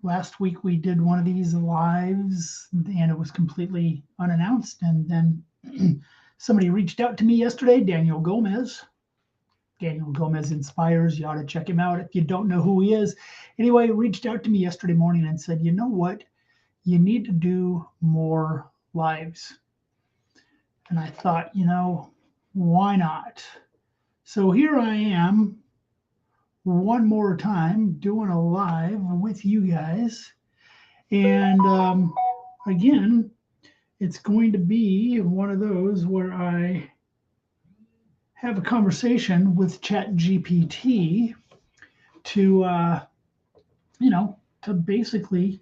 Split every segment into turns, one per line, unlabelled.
last week we did one of these lives and it was completely unannounced. And then somebody reached out to me yesterday, Daniel Gomez. Daniel Gomez inspires. You ought to check him out if you don't know who he is. Anyway, he reached out to me yesterday morning and said, you know what? You need to do more lives. And I thought, why not? So here I am one more time doing a live with you guys. And again, it's going to be one of those where I have a conversation with ChatGPT to, to basically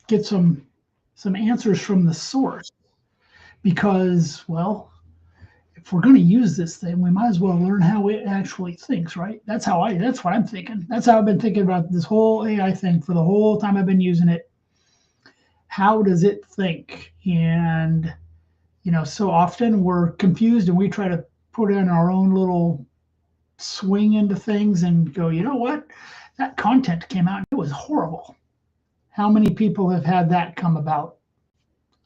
get some answers from the source. Because, well, if we're going to use this thing, we might as well learn how it actually thinks, right? That's what I'm thinking. That's how I've been thinking about this whole AI thing for the whole time I've been using it. How does it think? And, so often we're confused and we try to put in our own little swing into things and go, you know what? That content came out and it was horrible. How many people have had that come about?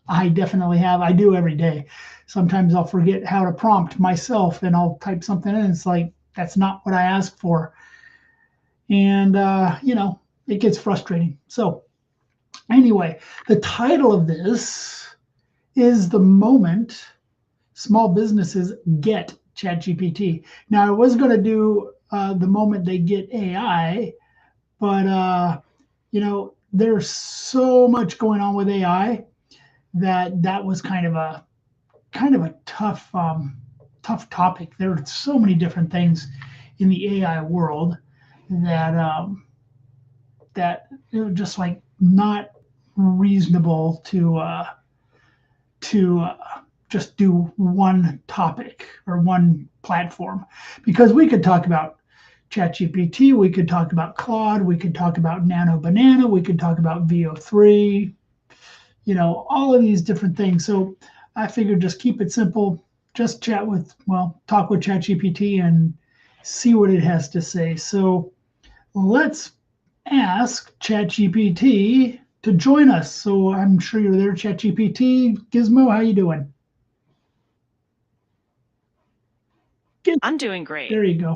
I definitely have. I do every day. Sometimes I'll forget how to prompt myself and I'll type something in. And it's like, that's not what I asked for. And, it gets frustrating. So, anyway, the title of this is The Moment Small Businesses Get ChatGPT. Now, I was going to do the moment they get AI, but, there's so much going on with AI that was kind of a tough topic. There are so many different things in the AI world that just like not reasonable to just do one topic or one platform, because we could talk about ChatGPT, we could talk about Claude, we could talk about Nano Banana, we could talk about VO3, all of these different things. So I figured just keep it simple, just talk with ChatGPT and see what it has to say. So let's ask ChatGPT to join us. So I'm sure you're there, ChatGPT. Gizmo, how you doing?
I'm doing great.
There you go.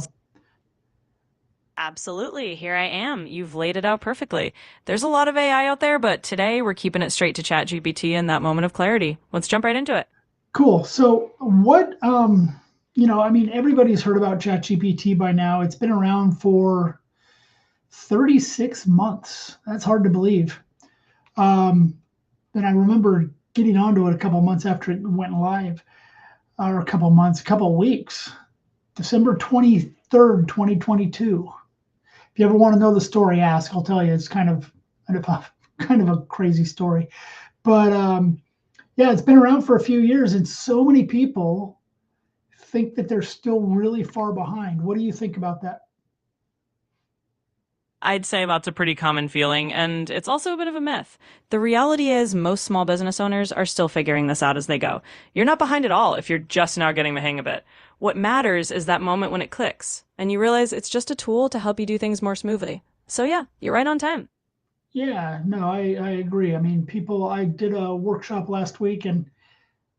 Absolutely. Here I am. You've laid it out perfectly. There's a lot of AI out there, but today we're keeping it straight to ChatGPT in that moment of clarity. Let's jump right into it.
Cool. So what, everybody's heard about ChatGPT by now. It's been around for 36 months. That's hard to believe. And I remember getting onto it a couple months after it went live, or a couple weeks, December 23rd, 2022. If you ever want to know the story, ask. I'll tell you. It's kind of a crazy story, but yeah, it's been around for a few years, and so many people think that they're still really far behind. What do you think about that?
I'd say that's a pretty common feeling, and it's also a bit of a myth. The reality is, most small business owners are still figuring this out as they go. You're not behind at all if you're just now getting the hang of it. What matters is that moment when it clicks, and you realize it's just a tool to help you do things more smoothly. So, yeah, you're right on time.
Yeah, no, I agree. I mean, I did a workshop last week and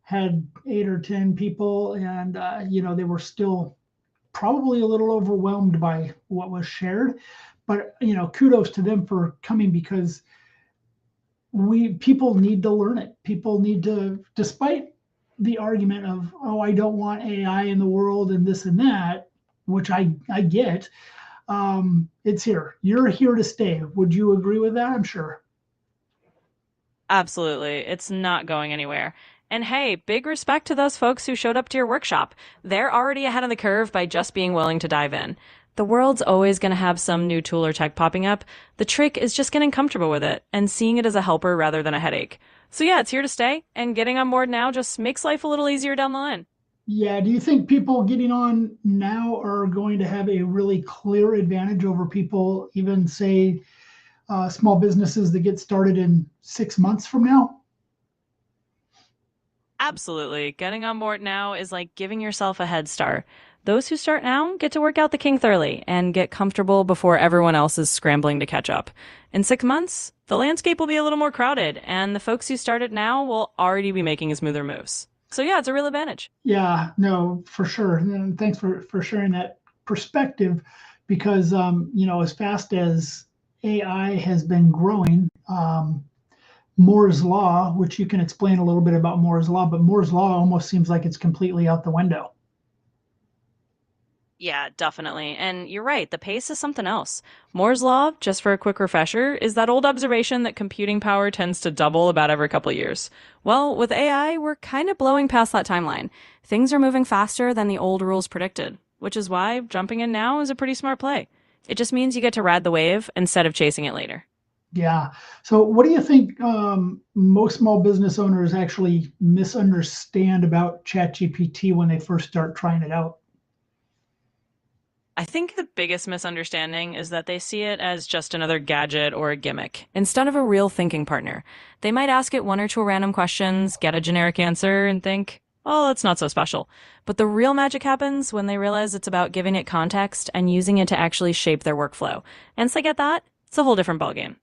had 8 or 10 people, and they were still probably a little overwhelmed by what was shared. But kudos to them for coming, because people need to learn it. People need to, despite the argument of, oh, I don't want AI in the world and this and that, which I get. It's here. You're here to stay. Would you agree with that? I'm sure.
Absolutely. It's not going anywhere. And hey, big respect to those folks who showed up to your workshop. They're already ahead of the curve by just being willing to dive in. The world's always going to have some new tool or tech popping up. The trick is just getting comfortable with it and seeing it as a helper rather than a headache. So yeah, it's here to stay, and getting on board now just makes life a little easier down the line.
Yeah. Do you think people getting on now are going to have a really clear advantage over people, even say small businesses that get started in 6 months from now?
Absolutely. Getting on board now is like giving yourself a head start. Those who start now get to work out the kinks early and get comfortable before everyone else is scrambling to catch up. In 6 months, the landscape will be a little more crowded, and the folks who started now will already be making smoother moves. So yeah, it's a real advantage.
Yeah, no, for sure. And thanks for sharing that perspective because, as fast as AI has been growing, Moore's Law, which you can explain a little bit about Moore's Law, but Moore's Law almost seems like it's completely out the window.
Yeah, definitely. And you're right, the pace is something else. Moore's Law, just for a quick refresher, is that old observation that computing power tends to double about every couple of years. Well, with AI, we're kind of blowing past that timeline. Things are moving faster than the old rules predicted, which is why jumping in now is a pretty smart play. It just means you get to ride the wave instead of chasing it later.
Yeah. So, what do you think most small business owners actually misunderstand about ChatGPT when they first start trying it out?
I think the biggest misunderstanding is that they see it as just another gadget or a gimmick instead of a real thinking partner. They might ask it one or two random questions, get a generic answer, and think, oh, it's not so special. But the real magic happens when they realize it's about giving it context and using it to actually shape their workflow. And once they get that, it's a whole different ballgame.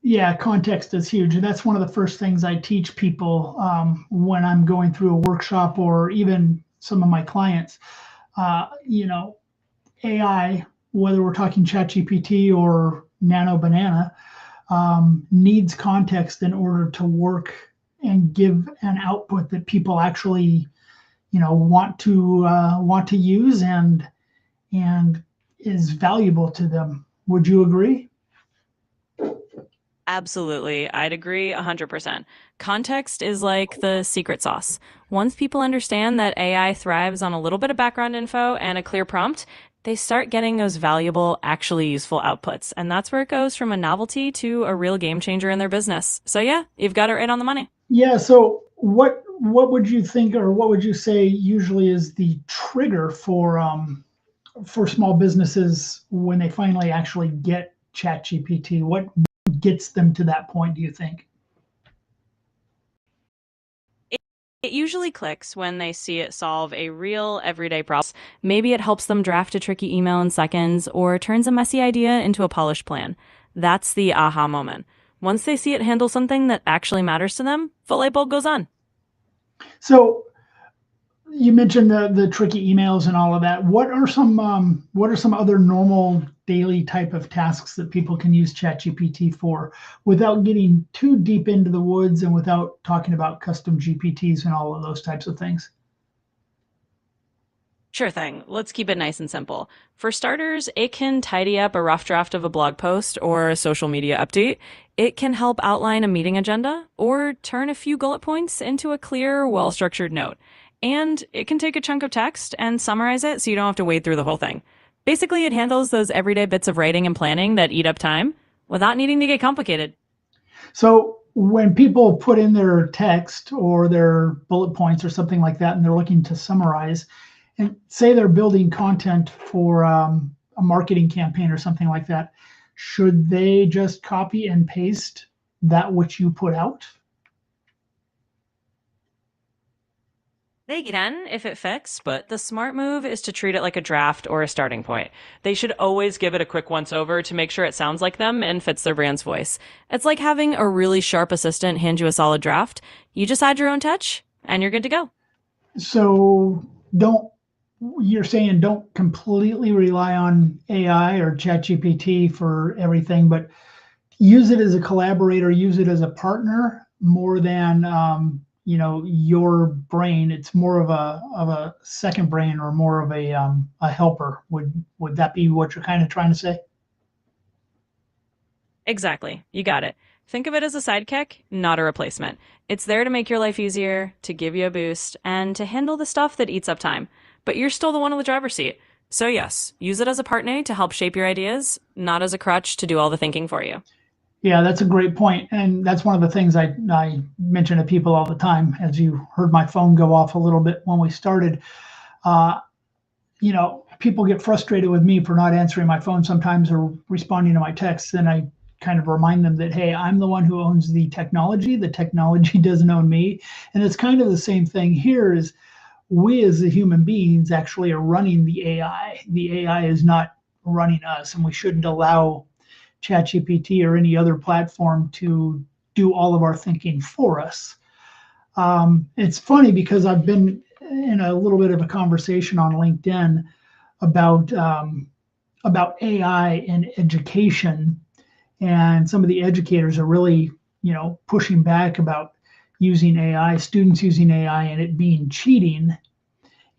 Yeah, context is huge. And that's one of the first things I teach people when I'm going through a workshop or even some of my clients. Uh, you know, AI, whether we're talking ChatGPT or Nano Banana, needs context in order to work and give an output that people actually, want to use and is valuable to them. Would you agree?
Absolutely. I'd agree 100%. Context is like the secret sauce. Once people understand that AI thrives on a little bit of background info and a clear prompt, they start getting those valuable, actually useful outputs. And that's where it goes from a novelty to a real game changer in their business. So yeah, you've got it right on the money.
Yeah. So what would you think, or what would you say usually is the trigger for small businesses when they finally actually get ChatGPT? What gets them to that point, do you think?
It usually clicks when they see it solve a real everyday problem. Maybe it helps them draft a tricky email in seconds or turns a messy idea into a polished plan. That's the aha moment. Once they see it handle something that actually matters to them, the light bulb goes on.
So you mentioned the tricky emails and all of that. What are some other normal daily type of tasks that people can use ChatGPT for without getting too deep into the woods and without talking about custom GPTs and all of those types of things?
Sure thing. Let's keep it nice and simple. For starters, it can tidy up a rough draft of a blog post or a social media update. It can help outline a meeting agenda or turn a few bullet points into a clear, well structured note. And it can take a chunk of text and summarize it so you don't have to wade through the whole thing. Basically, it handles those everyday bits of writing and planning that eat up time without needing to get complicated.
So when people put in their text or their bullet points or something like that, and they're looking to summarize, and say they're building content for a marketing campaign or something like that, should they just copy and paste that which you put out?
They can if it fits, but the smart move is to treat it like a draft or a starting point. They should always give it a quick once over to make sure it sounds like them and fits their brand's voice. It's like having a really sharp assistant hand you a solid draft. You just add your own touch and you're good to go.
So don't you're saying don't completely rely on AI or ChatGPT for everything, but use it as a collaborator, use it as a partner more than your brain. It's more of a second brain or more of a helper. Would that be what you're kind of trying to say?
Exactly. You got it. Think of it as a sidekick, not a replacement. It's there to make your life easier, to give you a boost, and to handle the stuff that eats up time. But you're still the one in the driver's seat. So, yes, use it as a partner to help shape your ideas, not as a crutch to do all the thinking for you.
Yeah, that's a great point, and that's one of the things I mention to people all the time. As you heard my phone go off a little bit when we started, uh, people get frustrated with me for not answering my phone sometimes or responding to my texts, and I kind of remind them that, hey, I'm the one who owns the technology. The technology doesn't own me, and it's kind of the same thing here. Is we as the human beings actually are running the AI. The AI is not running us, and we shouldn't allow ChatGPT or any other platform to do all of our thinking for us. It's funny because I've been in a little bit of a conversation on LinkedIn about AI in education, and some of the educators are really, pushing back about using AI, students using AI, and it being cheating.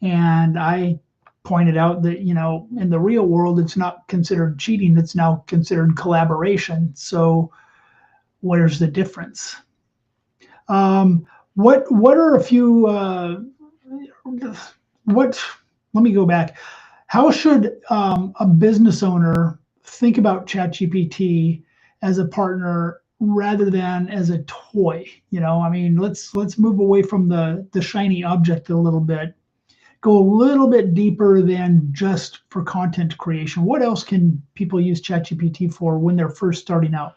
And I pointed out that, in the real world, it's not considered cheating; it's now considered collaboration. So, where's the difference? What are a few what let me go back. How should a business owner think about ChatGPT as a partner rather than as a toy? I mean, let's move away from the shiny object a little bit. Go a little bit deeper than just for content creation. What else can people use ChatGPT for when they're first starting out?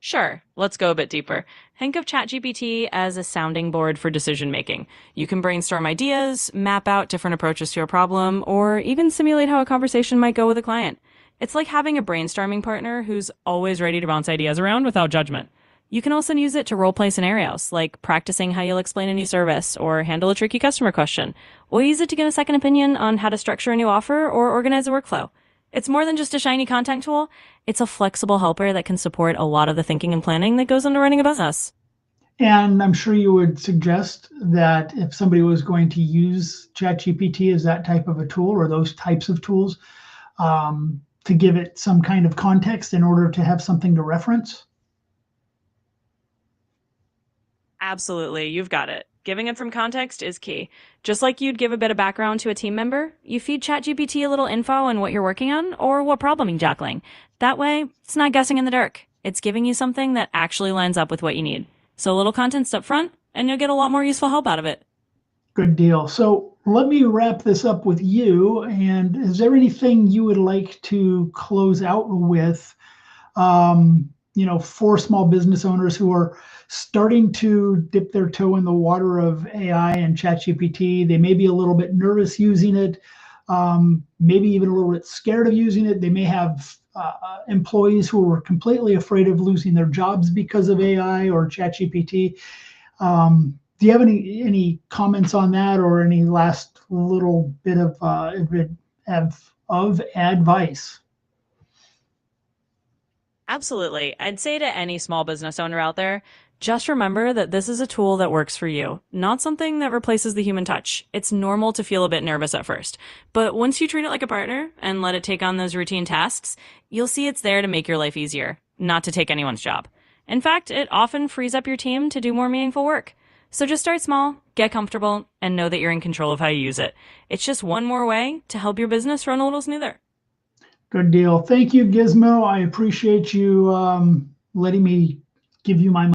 Sure, let's go a bit deeper. Think of ChatGPT as a sounding board for decision making. You can brainstorm ideas, map out different approaches to a problem, or even simulate how a conversation might go with a client. It's like having a brainstorming partner who's always ready to bounce ideas around without judgment. You can also use it to role play scenarios, like practicing how you'll explain a new service or handle a tricky customer question, or use it to get a second opinion on how to structure a new offer or organize a workflow. It's more than just a shiny content tool. It's a flexible helper that can support a lot of the thinking and planning that goes into running a business.
And I'm sure you would suggest that if somebody was going to use ChatGPT as that type of a tool or those types of tools, to give it some kind of context in order to have something to reference.
Absolutely, you've got it. Giving it some context is key. Just like you'd give a bit of background to a team member, you feed ChatGPT a little info on what you're working on or what problem you're tackling. That way, it's not guessing in the dark. It's giving you something that actually lines up with what you need. So a little context up front, and you'll get a lot more useful help out of it.
Good deal. So let me wrap this up with you. And is there anything you would like to close out with, for small business owners who are starting to dip their toe in the water of AI and ChatGPT? They may be a little bit nervous using it, maybe even a little bit scared of using it. They may have employees who are completely afraid of losing their jobs because of AI or ChatGPT. Do you have any comments on that, or any last little bit of advice?
Absolutely. I'd say to any small business owner out there, just remember that this is a tool that works for you, not something that replaces the human touch. It's normal to feel a bit nervous at first, but once you treat it like a partner and let it take on those routine tasks, you'll see it's there to make your life easier, not to take anyone's job. In fact, it often frees up your team to do more meaningful work. So just start small, get comfortable, and know that you're in control of how you use it. It's just one more way to help your business run a little smoother.
Good deal. Thank you, Gizmo. I appreciate you letting me give you my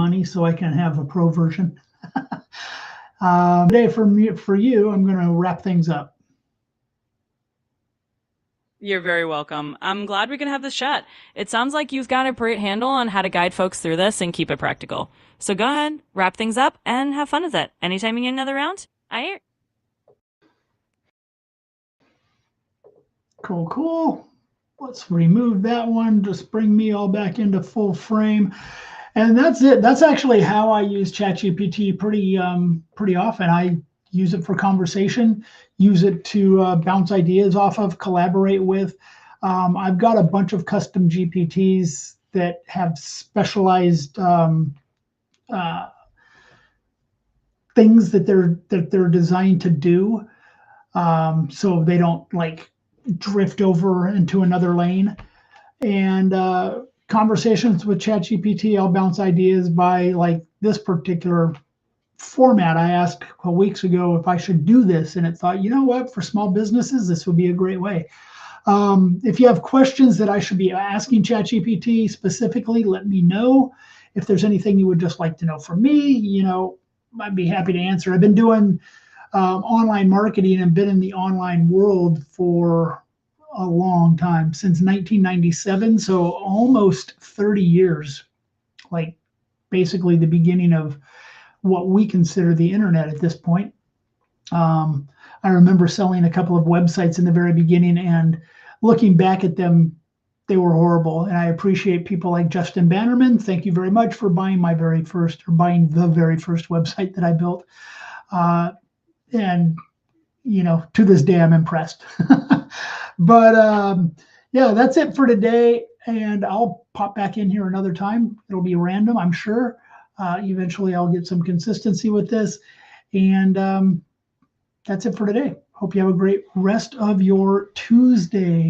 money so I can have a pro version. Today, for you, I'm going to wrap things up.
You're very welcome. I'm glad we can have this chat. It sounds like you've got a great handle on how to guide folks through this and keep it practical. So go ahead, wrap things up, and have fun with it. Anytime you need another round, I hear.
Cool. Let's remove that one. Just bring me all back into full frame. And that's it. That's actually how I use ChatGPT pretty often. I use it for conversation, use it to bounce ideas off of, collaborate with. I've got a bunch of custom GPTs that have specialized things that they're designed to do, so they don't like drift over into another lane. And conversations with ChatGPT, I'll bounce ideas by like this particular format. I asked a couple weeks ago if I should do this, and it thought, you know what, for small businesses, this would be a great way. If you have questions that I should be asking ChatGPT specifically, let me know. If there's anything you would just like to know from me, I'd be happy to answer. I've been doing online marketing and been in the online world for a long time, since 1997, so almost 30 years, like basically the beginning of what we consider the internet at this point. I remember selling a couple of websites in the very beginning, and looking back at them, they were horrible. And I appreciate people like Justin Bannerman. Thank you very much for buying the very first website that I built. And to this day, I'm impressed. But yeah, that's it for today. And I'll pop back in here another time. It'll be random, I'm sure. Eventually, I'll get some consistency with this. And that's it for today. Hope you have a great rest of your Tuesday.